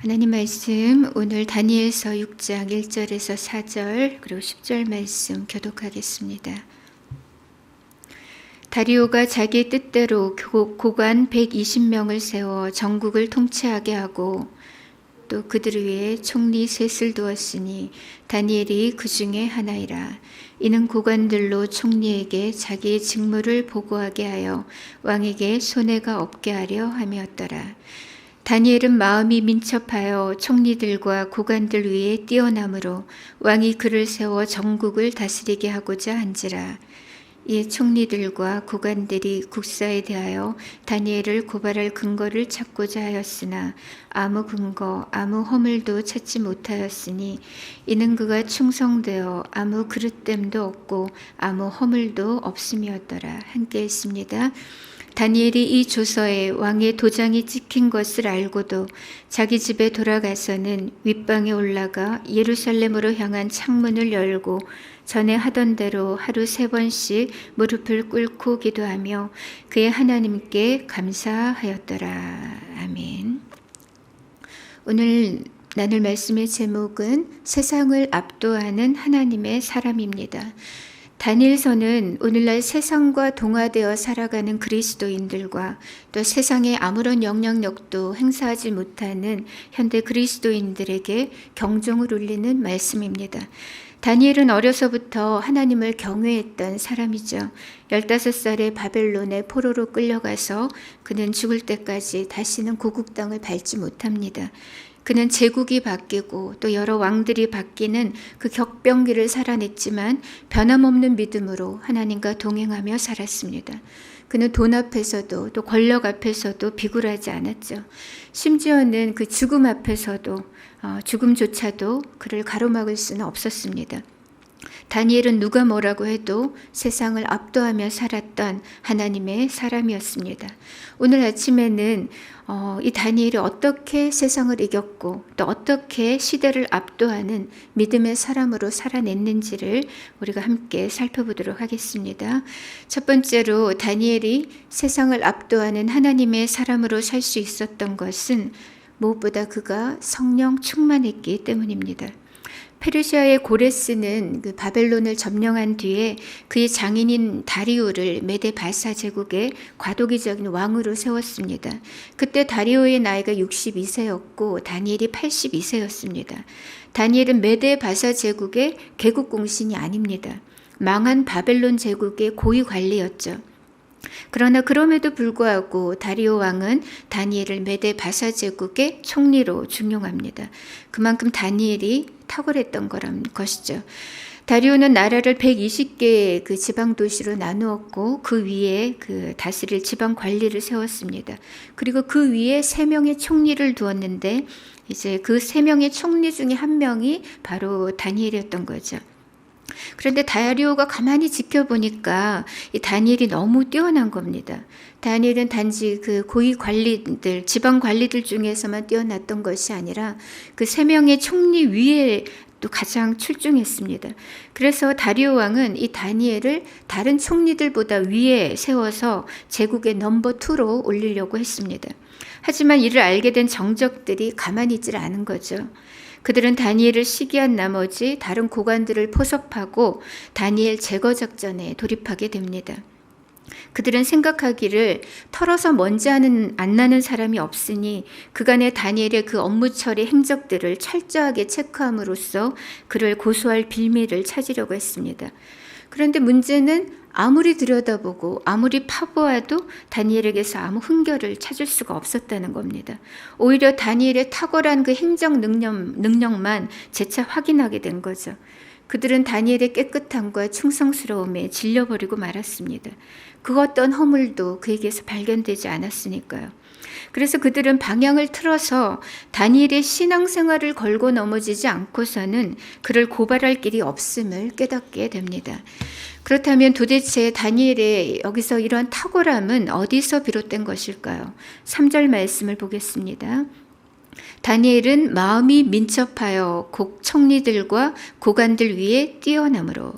하나님 말씀 오늘 다니엘서 6장 1절에서 4절 그리고 10절 말씀 교독하겠습니다. 다리오가 자기 뜻대로 고관 120명을 세워 전국을 통치하게 하고 또 그들 위에 총리 셋을 두었으니 다니엘이 그 중에 하나이라. 이는 고관들로 총리에게 자기의 직무를 보고하게 하여 왕에게 손해가 없게 하려 함이었더라. 다니엘은 마음이 민첩하여 총리들과 고관들 위에 뛰어남으로 왕이 그를 세워 전국을 다스리게 하고자 한지라. 이에 총리들과 고관들이 국사에 대하여 다니엘을 고발할 근거를 찾고자 하였으나 아무 근거, 아무 허물도 찾지 못하였으니 이는 그가 충성되어 아무 그릇됨도 없고 아무 허물도 없음이었더라. 함께 했습니다. 다니엘이 이 조서에 왕의 도장이 찍힌 것을 알고도 자기 집에 돌아가서는 윗방에 올라가 예루살렘으로 향한 창문을 열고 전에 하던 대로 하루 3번씩 무릎을 꿇고 기도하며 그의 하나님께 감사하였더라. 아멘. 오늘 나눌 말씀의 제목은 세상을 압도하는 하나님의 사람입니다. 다니엘서는 오늘날 세상과 동화되어 살아가는 그리스도인들과 또 세상에 아무런 영향력도 행사하지 못하는 현대 그리스도인들에게 경종을 울리는 말씀입니다. 다니엘은 어려서부터 하나님을 경외했던 사람이죠. 15살에 바벨론의 포로로 끌려가서 그는 죽을 때까지 다시는 고국 땅을 밟지 못합니다. 그는 제국이 바뀌고 또 여러 왕들이 바뀌는 그 격변기를 살아냈지만 변함없는 믿음으로 하나님과 동행하며 살았습니다. 그는 돈 앞에서도 또 권력 앞에서도 비굴하지 않았죠. 심지어는 그 죽음 앞에서도 죽음조차도 그를 가로막을 수는 없었습니다. 다니엘은 누가 뭐라고 해도 세상을 압도하며 살았던 하나님의 사람이었습니다. 오늘 아침에는 이 다니엘이 어떻게 세상을 이겼고 또 어떻게 시대를 압도하는 믿음의 사람으로 살아냈는지를 우리가 함께 살펴보도록 하겠습니다. 첫 번째로 다니엘이 세상을 압도하는 하나님의 사람으로 살 수 있었던 것은 무엇보다 그가 성령 충만했기 때문입니다. 페르시아의 고레스는 그 바벨론을 점령한 뒤에 그의 장인인 다리오를 메데 바사 제국의 과도기적인 왕으로 세웠습니다. 그때 다리오의 나이가 62세였고 다니엘이 82세였습니다. 다니엘은 메데 바사 제국의 개국공신이 아닙니다. 망한 바벨론 제국의 고위 관리였죠. 그러나 그럼에도 불구하고 다리오 왕은 다니엘을 메데 바사 제국의 총리로 중용합니다. 그만큼 다니엘이 탁월했던 거란 것이죠. 다리오는 나라를 120개의 그 지방 도시로 나누었고 그 위에 그 다스릴 지방 관리를 세웠습니다. 그리고 그 위에 3명의 총리를 두었는데 이제 그 3명의 총리 중에 한 명이 바로 다니엘이었던 거죠. 그런데 다리오가 가만히 지켜보니까 이 다니엘이 너무 뛰어난 겁니다. 다니엘은 단지 그 고위 관리들, 지방 관리들 중에서만 뛰어났던 것이 아니라 그 3명의 총리 위에 또 가장 출중했습니다. 그래서 다리오 왕은 이 다니엘을 다른 총리들보다 위에 세워서 제국의 넘버 2로 올리려고 했습니다. 하지만 이를 알게 된 정적들이 가만히 있질 않은 거죠. 그들은 다니엘을 시기한 나머지 다른 고관들을 포섭하고 다니엘 제거 작전에 돌입하게 됩니다. 그들은 생각하기를 털어서 먼지 안 나는 사람이 없으니 그간의 다니엘의 그 업무 처리 행적들을 철저하게 체크함으로써 그를 고소할 빌미를 찾으려고 했습니다. 그런데 문제는 아무리 들여다보고 아무리 파보아도 다니엘에게서 아무 흠결을 찾을 수가 없었다는 겁니다. 오히려 다니엘의 탁월한 그 행정 능력만 재차 확인하게 된 거죠. 그들은 다니엘의 깨끗함과 충성스러움에 질려버리고 말았습니다. 그 어떤 허물도 그에게서 발견되지 않았으니까요. 그래서 그들은 방향을 틀어서 다니엘의 신앙생활을 걸고 넘어지지 않고서는 그를 고발할 길이 없음을 깨닫게 됩니다. 그렇다면 도대체 다니엘의 여기서 이러한 탁월함은 어디서 비롯된 것일까요? 3절 말씀을 보겠습니다. 다니엘은 마음이 민첩하여 총리들과 고관들 위에 뛰어남으로.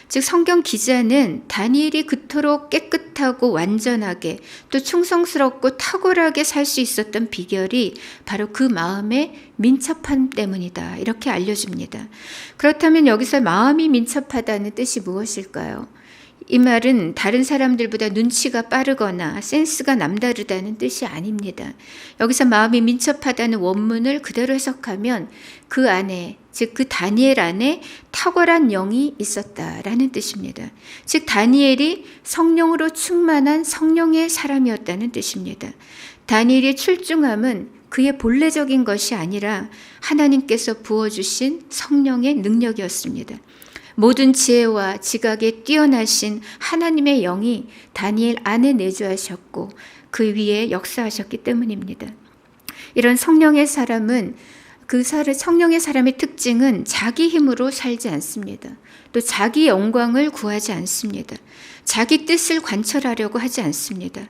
즉 성경 기자는 다니엘이 그토록 깨끗하고 완전하게 또 충성스럽고 탁월하게 살 수 있었던 비결이 바로 그 마음의 민첩함 때문이다, 이렇게 알려줍니다. 그렇다면 여기서 마음이 민첩하다는 뜻이 무엇일까요? 이 말은 다른 사람들보다 눈치가 빠르거나 센스가 남다르다는 뜻이 아닙니다. 여기서 마음이 민첩하다는 원문을 그대로 해석하면 그 안에, 즉 그 다니엘 안에 탁월한 영이 있었다라는 뜻입니다. 즉 다니엘이 성령으로 충만한 성령의 사람이었다는 뜻입니다. 다니엘의 출중함은 그의 본래적인 것이 아니라 하나님께서 부어주신 성령의 능력이었습니다. 모든 지혜와 지각에 뛰어나신 하나님의 영이 다니엘 안에 내주하셨고 그 위에 역사하셨기 때문입니다. 이런 성령의 사람은 성령의 사람의 특징은 자기 힘으로 살지 않습니다. 또 자기 영광을 구하지 않습니다. 자기 뜻을 관철하려고 하지 않습니다.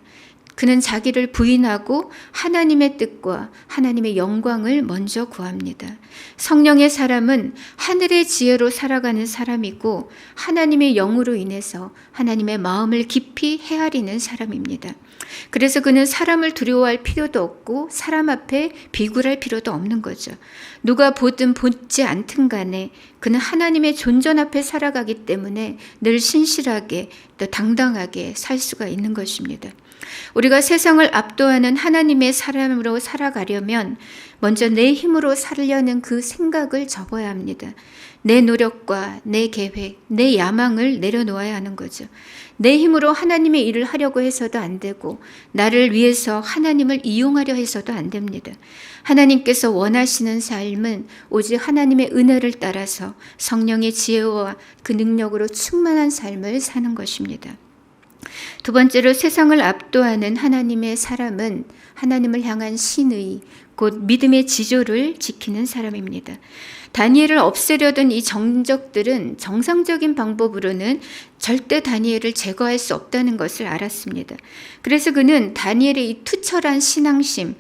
그는 자기를 부인하고 하나님의 뜻과 하나님의 영광을 먼저 구합니다. 성령의 사람은 하늘의 지혜로 살아가는 사람이고 하나님의 영으로 인해서 하나님의 마음을 깊이 헤아리는 사람입니다. 그래서 그는 사람을 두려워할 필요도 없고 사람 앞에 비굴할 필요도 없는 거죠. 누가 보든 보지 않든 간에 그는 하나님의 존전 앞에 살아가기 때문에 늘 신실하게 또 당당하게 살 수가 있는 것입니다. 우리가 세상을 압도하는 하나님의 사람으로 살아가려면 먼저 내 힘으로 살려는 그 생각을 접어야 합니다. 내 노력과 내 계획, 내 야망을 내려놓아야 하는 거죠. 내 힘으로 하나님의 일을 하려고 해서도 안 되고 나를 위해서 하나님을 이용하려 해서도 안 됩니다. 하나님께서 원하시는 삶은 오직 하나님의 은혜를 따라서 성령의 지혜와 그 능력으로 충만한 삶을 사는 것입니다. 두 번째로 세상을 압도하는 하나님의 사람은 하나님을 향한 신의, 곧 믿음의 지조를 지키는 사람입니다. 다니엘을 없애려던 이 정적들은 정상적인 방법으로는 절대 다니엘을 제거할 수 없다는 것을 알았습니다. 그래서 그는 다니엘의 이 투철한 신앙심,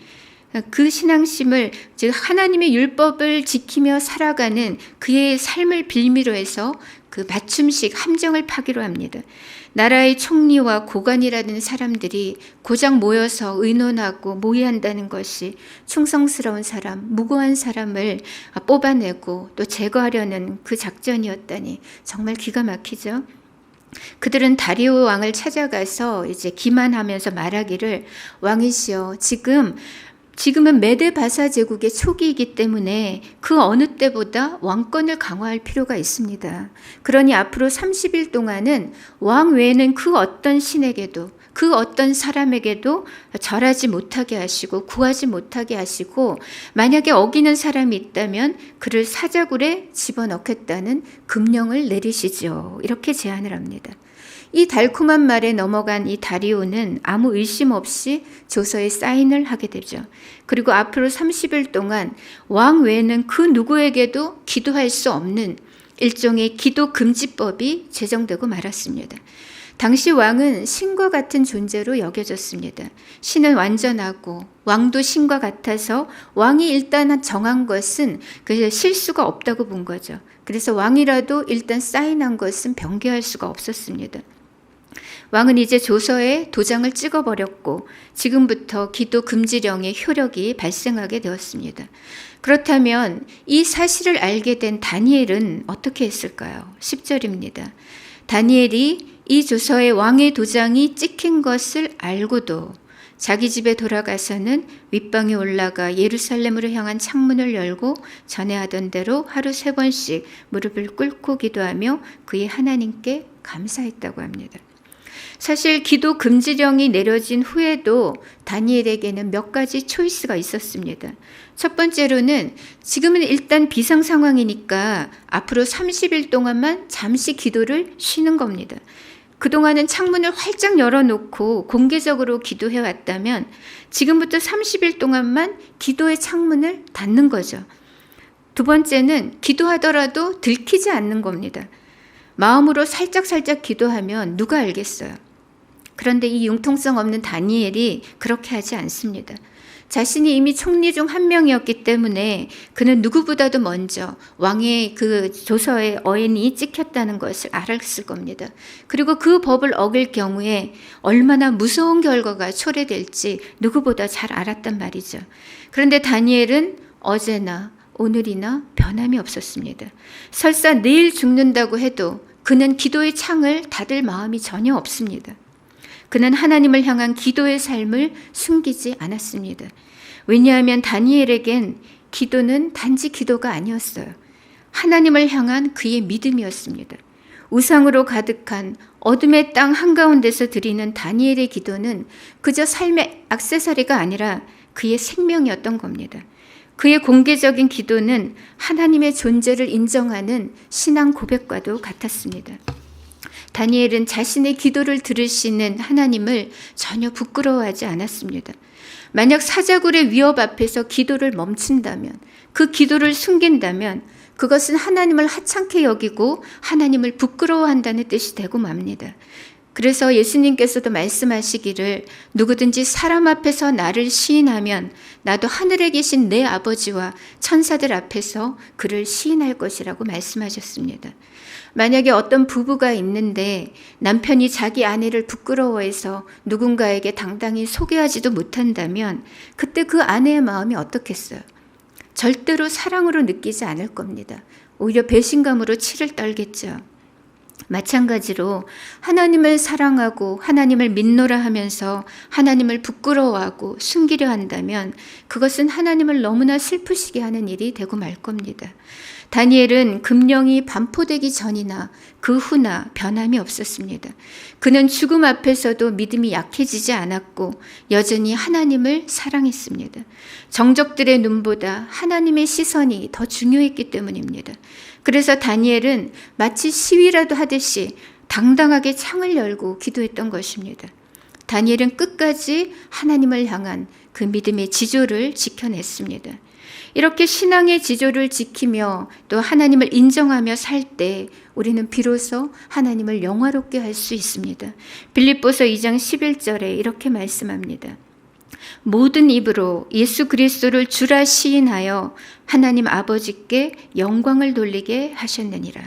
그 신앙심을, 즉 하나님의 율법을 지키며 살아가는 그의 삶을 빌미로 해서 그 맞춤식 함정을 파기로 합니다. 나라의 총리와 고관이라는 사람들이 고작 모여서 의논하고 모의한다는 것이 충성스러운 사람, 무고한 사람을 뽑아내고 또 제거하려는 그 작전이었다니 정말 기가 막히죠. 그들은 다리오 왕을 찾아가서 이제 기만하면서 말하기를, 왕이시여, 지금은 메데 바사 제국의 초기이기 때문에 그 어느 때보다 왕권을 강화할 필요가 있습니다. 그러니 앞으로 30일 동안은 왕 외에는 그 어떤 신에게도, 그 어떤 사람에게도 절하지 못하게 하시고 구하지 못하게 하시고, 만약에 어기는 사람이 있다면 그를 사자굴에 집어넣겠다는 금령을 내리시죠. 이렇게 제안을 합니다. 이 달콤한 말에 넘어간 이 다리오는 아무 의심 없이 조서에 사인을 하게 되죠. 그리고 앞으로 30일 동안 왕 외에는 그 누구에게도 기도할 수 없는 일종의 기도 금지법이 제정되고 말았습니다. 당시 왕은 신과 같은 존재로 여겨졌습니다. 신은 완전하고 왕도 신과 같아서 왕이 일단 정한 것은 그 실수가 없다고 본 거죠. 그래서 왕이라도 일단 사인한 것은 변개할 수가 없었습니다. 왕은 이제 조서에 도장을 찍어버렸고 지금부터 기도 금지령의 효력이 발생하게 되었습니다. 그렇다면 이 사실을 알게 된 다니엘은 어떻게 했을까요? 10절입니다. 다니엘이 이 조서에 왕의 도장이 찍힌 것을 알고도 자기 집에 돌아가서는 윗방에 올라가 예루살렘으로 향한 창문을 열고 전에 하던 대로 하루 3번씩 무릎을 꿇고 기도하며 그의 하나님께 감사했다고 합니다. 사실 기도 금지령이 내려진 후에도 다니엘에게는 몇 가지 초이스가 있었습니다. 첫 번째로는 지금은 일단 비상 상황이니까 앞으로 30일 동안만 잠시 기도를 쉬는 겁니다. 그동안은 창문을 활짝 열어놓고 공개적으로 기도해왔다면 지금부터 30일 동안만 기도의 창문을 닫는 거죠. 두 번째는 기도하더라도 들키지 않는 겁니다. 마음으로 살짝 기도하면 누가 알겠어요? 그런데 이 융통성 없는 다니엘이 그렇게 하지 않습니다. 자신이 이미 총리 중 한 명이었기 때문에 그는 누구보다도 먼저 왕의 그 조서에 어인이 찍혔다는 것을 알았을 겁니다. 그리고 그 법을 어길 경우에 얼마나 무서운 결과가 초래될지 누구보다 잘 알았단 말이죠. 그런데 다니엘은 어제나 오늘이나 변함이 없었습니다. 설사 내일 죽는다고 해도 그는 기도의 창을 닫을 마음이 전혀 없습니다. 그는 하나님을 향한 기도의 삶을 숨기지 않았습니다. 왜냐하면 다니엘에겐 기도는 단지 기도가 아니었어요. 하나님을 향한 그의 믿음이었습니다. 우상으로 가득한 어둠의 땅 한가운데서 드리는 다니엘의 기도는 그저 삶의 액세서리가 아니라 그의 생명이었던 겁니다. 그의 공개적인 기도는 하나님의 존재를 인정하는 신앙 고백과도 같았습니다. 다니엘은 자신의 기도를 들으시는 하나님을 전혀 부끄러워하지 않았습니다. 만약 사자굴의 위협 앞에서 기도를 멈춘다면, 그 기도를 숨긴다면 그것은 하나님을 하찮게 여기고 하나님을 부끄러워한다는 뜻이 되고 맙니다. 그래서 예수님께서도 말씀하시기를 누구든지 사람 앞에서 나를 시인하면 나도 하늘에 계신 내 아버지와 천사들 앞에서 그를 시인할 것이라고 말씀하셨습니다. 만약에 어떤 부부가 있는데 남편이 자기 아내를 부끄러워해서 누군가에게 당당히 소개하지도 못한다면 그때 그 아내의 마음이 어떻겠어요? 절대로 사랑으로 느끼지 않을 겁니다. 오히려 배신감으로 치를 떨겠죠. 마찬가지로 하나님을 사랑하고 하나님을 믿노라 하면서 하나님을 부끄러워하고 숨기려 한다면 그것은 하나님을 너무나 슬프시게 하는 일이 되고 말 겁니다. 다니엘은 금령이 반포되기 전이나 그 후나 변함이 없었습니다. 그는 죽음 앞에서도 믿음이 약해지지 않았고 여전히 하나님을 사랑했습니다. 정적들의 눈보다 하나님의 시선이 더 중요했기 때문입니다. 그래서 다니엘은 마치 시위라도 하듯이 당당하게 창을 열고 기도했던 것입니다. 다니엘은 끝까지 하나님을 향한 그 믿음의 지조를 지켜냈습니다. 이렇게 신앙의 지조를 지키며 또 하나님을 인정하며 살 때 우리는 비로소 하나님을 영화롭게 할 수 있습니다. 빌립보서 2장 11절에 이렇게 말씀합니다. 모든 입으로 예수 그리스도를 주라 시인하여 하나님 아버지께 영광을 돌리게 하셨느니라.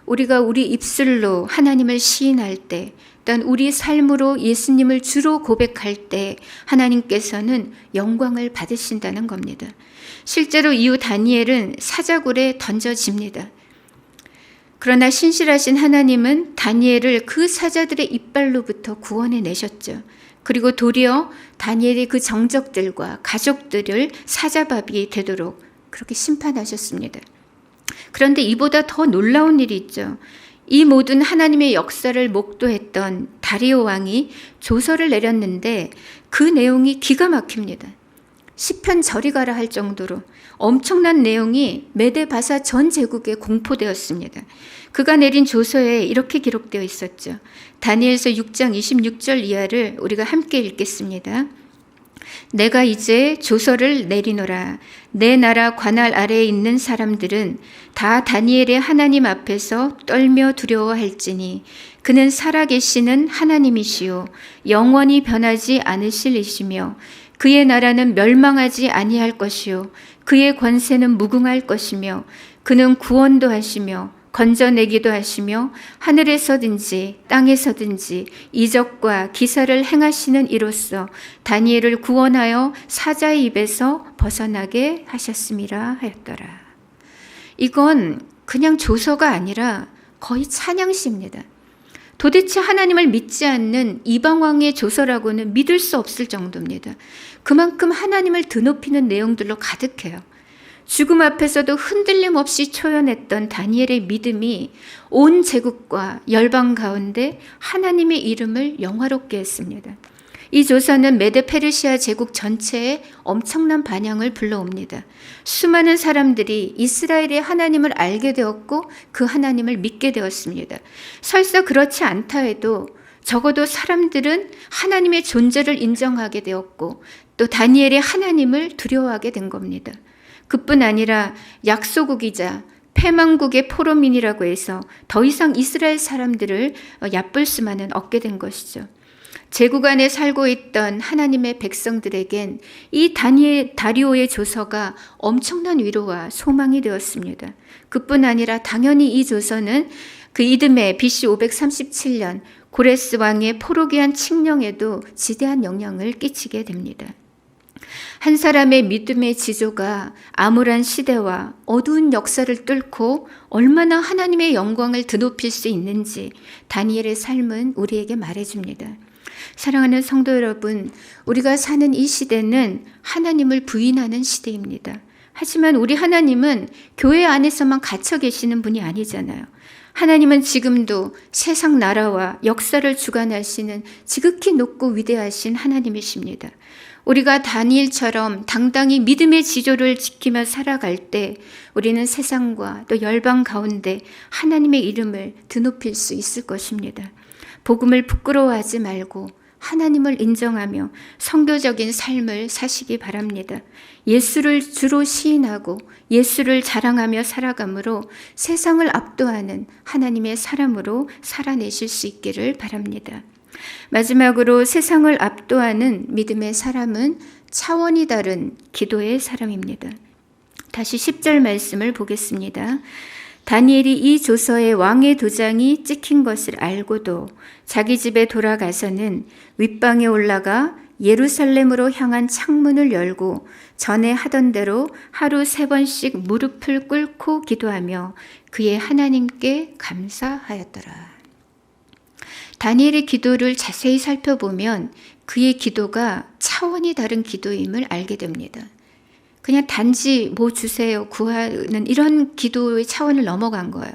우리가 우리 입술로 하나님을 시인할 때, 또한 우리 삶으로 예수님을 주로 고백할 때 하나님께서는 영광을 받으신다는 겁니다. 실제로 이후 다니엘은 사자굴에 던져집니다. 그러나 신실하신 하나님은 다니엘을 그 사자들의 이빨로부터 구원해 내셨죠. 그리고 도리어 다니엘의 그 정적들과 가족들을 사자밥이 되도록 그렇게 심판하셨습니다. 그런데 이보다 더 놀라운 일이 있죠. 이 모든 하나님의 역사를 목도했던 다리오 왕이 조서를 내렸는데 그 내용이 기가 막힙니다. 시편 저리 가라 할 정도로 엄청난 내용이 메데바사 전 제국에 공포되었습니다. 그가 내린 조서에 이렇게 기록되어 있었죠. 다니엘서 6장 26절 이하를 우리가 함께 읽겠습니다. 내가 이제 조서를 내리노라. 내 나라 관할 아래에 있는 사람들은 다 다니엘의 하나님 앞에서 떨며 두려워할지니 그는 살아계시는 하나님이시요 영원히 변하지 않으실 이시며 그의 나라는 멸망하지 아니할 것이요 그의 권세는 무궁할 것이며 그는 구원도 하시며 건져내기도 하시며 하늘에서든지 땅에서든지 이적과 기사를 행하시는 이로써 다니엘을 구원하여 사자의 입에서 벗어나게 하셨음이라 하였더라. 이건 그냥 조서가 아니라 거의 찬양시입니다. 도대체 하나님을 믿지 않는 이방왕의 조서라고는 믿을 수 없을 정도입니다. 그만큼 하나님을 드높이는 내용들로 가득해요. 죽음 앞에서도 흔들림 없이 초연했던 다니엘의 믿음이 온 제국과 열방 가운데 하나님의 이름을 영화롭게 했습니다. 이 조서는 메데 페르시아 제국 전체에 엄청난 반향을 불러옵니다. 수많은 사람들이 이스라엘의 하나님을 알게 되었고 그 하나님을 믿게 되었습니다. 설사 그렇지 않다 해도 적어도 사람들은 하나님의 존재를 인정하게 되었고 또 다니엘의 하나님을 두려워하게 된 겁니다. 그뿐 아니라 약소국이자 패망국의 포로민이라고 해서 더 이상 이스라엘 사람들을 얕볼 수만은 없게 된 것이죠. 제국 안에 살고 있던 하나님의 백성들에겐 이 다리오의 조서가 엄청난 위로와 소망이 되었습니다. 그뿐 아니라 당연히 이 조서는 그 이듬해 BC 537년 고레스 왕의 포로기한 칙령에도 지대한 영향을 끼치게 됩니다. 한 사람의 믿음의 지조가 암울한 시대와 어두운 역사를 뚫고 얼마나 하나님의 영광을 드높일 수 있는지 다니엘의 삶은 우리에게 말해줍니다. 사랑하는 성도 여러분, 우리가 사는 이 시대는 하나님을 부인하는 시대입니다. 하지만 우리 하나님은 교회 안에서만 갇혀 계시는 분이 아니잖아요. 하나님은 지금도 세상 나라와 역사를 주관하시는 지극히 높고 위대하신 하나님이십니다. 우리가 다니엘처럼 당당히 믿음의 지조를 지키며 살아갈 때 우리는 세상과 또 열방 가운데 하나님의 이름을 드높일 수 있을 것입니다. 복음을 부끄러워하지 말고 하나님을 인정하며 선교적인 삶을 사시기 바랍니다. 예수를 주로 시인하고 예수를 자랑하며 살아감으로 세상을 압도하는 하나님의 사람으로 살아내실 수 있기를 바랍니다. 마지막으로 세상을 압도하는 믿음의 사람은 차원이 다른 기도의 사람입니다. 다시 10절 말씀을 보겠습니다. 다니엘이 이 조서에 왕의 도장이 찍힌 것을 알고도 자기 집에 돌아가서는 윗방에 올라가 예루살렘으로 향한 창문을 열고 전에 하던 대로 하루 3번씩 무릎을 꿇고 기도하며 그의 하나님께 감사하였더라. 다니엘의 기도를 자세히 살펴보면 그의 기도가 차원이 다른 기도임을 알게 됩니다. 그냥 단지 뭐 주세요, 구하는 이런 기도의 차원을 넘어간 거예요.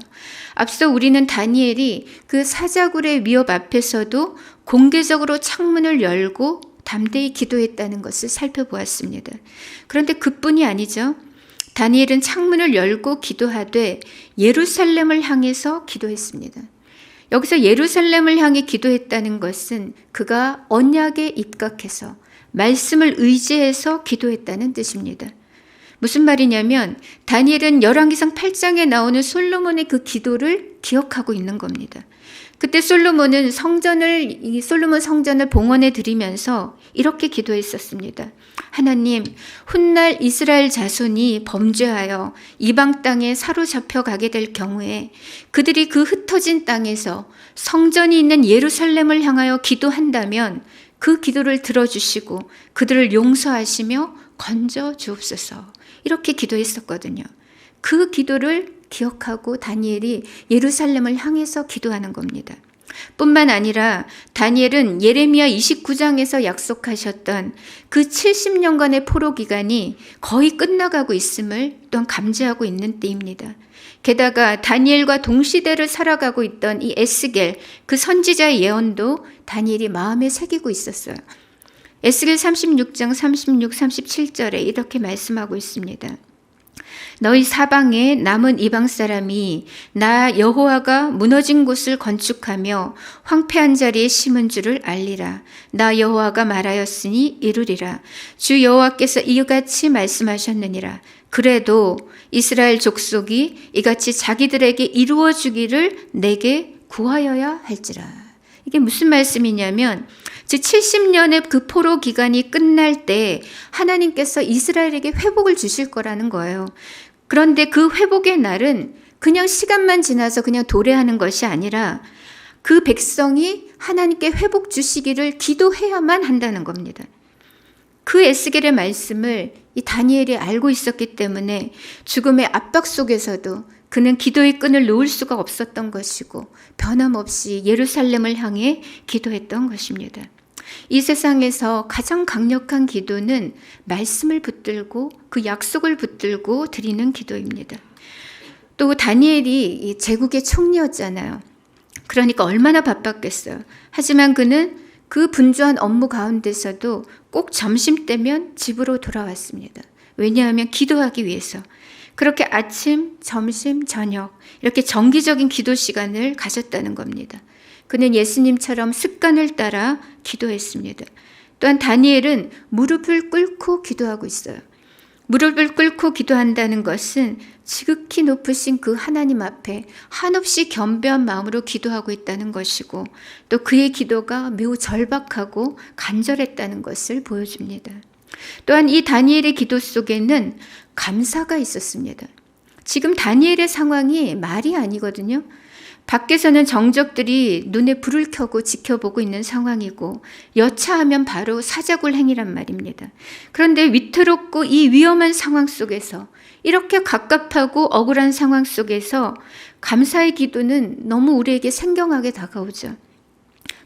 앞서 우리는 다니엘이 그 사자굴의 위협 앞에서도 공개적으로 창문을 열고 담대히 기도했다는 것을 살펴보았습니다. 그런데 그뿐이 아니죠. 다니엘은 창문을 열고 기도하되 예루살렘을 향해서 기도했습니다. 여기서 예루살렘을 향해 기도했다는 것은 그가 언약에 입각해서 말씀을 의지해서 기도했다는 뜻입니다. 무슨 말이냐면 다니엘은 열왕기상 8장에 나오는 솔로몬의 그 기도를 기억하고 있는 겁니다. 그때 솔로몬은 솔로몬 성전을 봉헌해 드리면서 이렇게 기도했었습니다. 하나님, 훗날 이스라엘 자손이 범죄하여 이방 땅에 사로잡혀 가게 될 경우에 그들이 그 흩어진 땅에서 성전이 있는 예루살렘을 향하여 기도한다면 그 기도를 들어주시고 그들을 용서하시며 건져 주옵소서. 이렇게 기도했었거든요. 그 기도를 기억하고 다니엘이 예루살렘을 향해서 기도하는 겁니다. 뿐만 아니라 다니엘은 예레미야 29장에서 약속하셨던 그 70년간의 포로 기간이 거의 끝나가고 있음을 또한 감지하고 있는 때입니다. 게다가 다니엘과 동시대를 살아가고 있던 이 에스겔, 그 선지자의 예언도 다니엘이 마음에 새기고 있었어요. 에스겔 36장 36, 37절에 이렇게 말씀하고 있습니다. 너희 사방에 남은 이방 사람이 나 여호와가 무너진 곳을 건축하며 황폐한 자리에 심은 줄을 알리라. 나 여호와가 말하였으니 이루리라. 주 여호와께서 이같이 말씀하셨느니라. 그래도 이스라엘 족속이 이같이 자기들에게 이루어 주기를 내게 구하여야 할지라. 이게 무슨 말씀이냐면 즉 70년의 그 포로 기간이 끝날 때 하나님께서 이스라엘에게 회복을 주실 거라는 거예요. 그런데 그 회복의 날은 그냥 시간만 지나서 그냥 도래하는 것이 아니라 그 백성이 하나님께 회복 주시기를 기도해야만 한다는 겁니다. 그 에스겔의 말씀을 이 다니엘이 알고 있었기 때문에 죽음의 압박 속에서도 그는 기도의 끈을 놓을 수가 없었던 것이고 변함없이 예루살렘을 향해 기도했던 것입니다. 이 세상에서 가장 강력한 기도는 말씀을 붙들고 그 약속을 붙들고 드리는 기도입니다. 또 다니엘이 제국의 총리였잖아요. 그러니까 얼마나 바빴겠어요. 하지만 그는 그 분주한 업무 가운데서도 꼭 점심때면 집으로 돌아왔습니다. 왜냐하면 기도하기 위해서. 그렇게 아침, 점심, 저녁 이렇게 정기적인 기도 시간을 가졌다는 겁니다. 그는 예수님처럼 습관을 따라 기도했습니다. 또한 다니엘은 무릎을 꿇고 기도하고 있어요. 무릎을 꿇고 기도한다는 것은 지극히 높으신 그 하나님 앞에 한없이 겸비한 마음으로 기도하고 있다는 것이고, 또 그의 기도가 매우 절박하고 간절했다는 것을 보여줍니다. 또한 이 다니엘의 기도 속에는 감사가 있었습니다. 지금 다니엘의 상황이 말이 아니거든요. 밖에서는 정적들이 눈에 불을 켜고 지켜보고 있는 상황이고, 여차하면 바로 사자굴 행위란 말입니다. 그런데 위태롭고 이 위험한 상황 속에서, 이렇게 갑갑하고 억울한 상황 속에서 감사의 기도는 너무 우리에게 생경하게 다가오죠.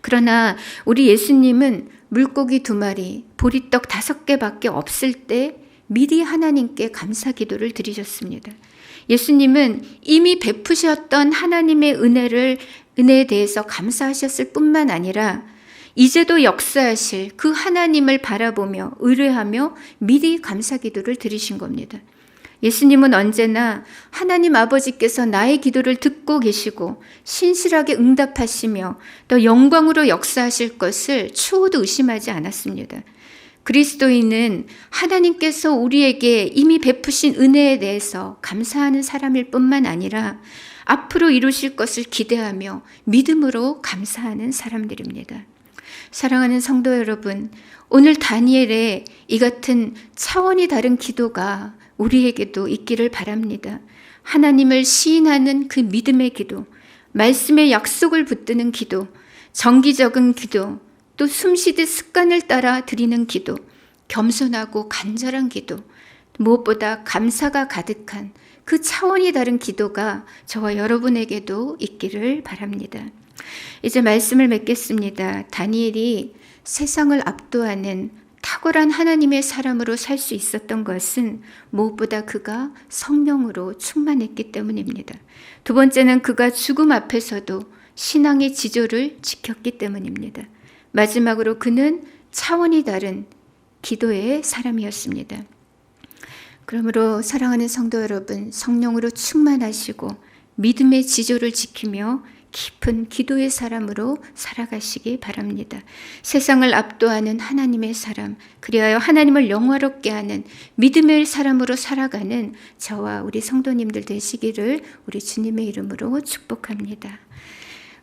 그러나 우리 예수님은 물고기 2마리, 보리떡 5개밖에 없을 때 미리 하나님께 감사 기도를 드리셨습니다. 예수님은 이미 베푸셨던 하나님의 은혜에 대해서 감사하셨을 뿐만 아니라 이제도 역사하실 그 하나님을 바라보며 의뢰하며 미리 감사 기도를 드리신 겁니다. 예수님은 언제나 하나님 아버지께서 나의 기도를 듣고 계시고 신실하게 응답하시며 또 영광으로 역사하실 것을 추호도 의심하지 않았습니다. 그리스도인은 하나님께서 우리에게 이미 베푸신 은혜에 대해서 감사하는 사람일 뿐만 아니라 앞으로 이루실 것을 기대하며 믿음으로 감사하는 사람들입니다. 사랑하는 성도 여러분, 오늘 다니엘의 이 같은 차원이 다른 기도가 우리에게도 있기를 바랍니다. 하나님을 시인하는 그 믿음의 기도, 말씀의 약속을 붙드는 기도, 정기적인 기도, 또 숨쉬듯 습관을 따라 드리는 기도, 겸손하고 간절한 기도, 무엇보다 감사가 가득한 그 차원이 다른 기도가 저와 여러분에게도 있기를 바랍니다. 이제 말씀을 맺겠습니다. 다니엘이 세상을 압도하는 탁월한 하나님의 사람으로 살 수 있었던 것은 무엇보다 그가 성령으로 충만했기 때문입니다. 2번째는 그가 죽음 앞에서도 신앙의 지조를 지켰기 때문입니다. 마지막으로 그는 차원이 다른 기도의 사람이었습니다. 그러므로 사랑하는 성도 여러분, 성령으로 충만하시고 믿음의 지조를 지키며 깊은 기도의 사람으로 살아가시기 바랍니다. 세상을 압도하는 하나님의 사람, 그리하여 하나님을 영화롭게 하는 믿음의 사람으로 살아가는 저와 우리 성도님들 되시기를 우리 주님의 이름으로 축복합니다.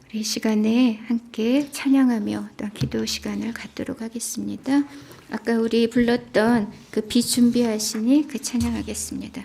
우리 시간에 함께 찬양하며 또 기도 시간을 갖도록 하겠습니다. 아까 우리 불렀던 그 비준비하시니 그 찬양하겠습니다.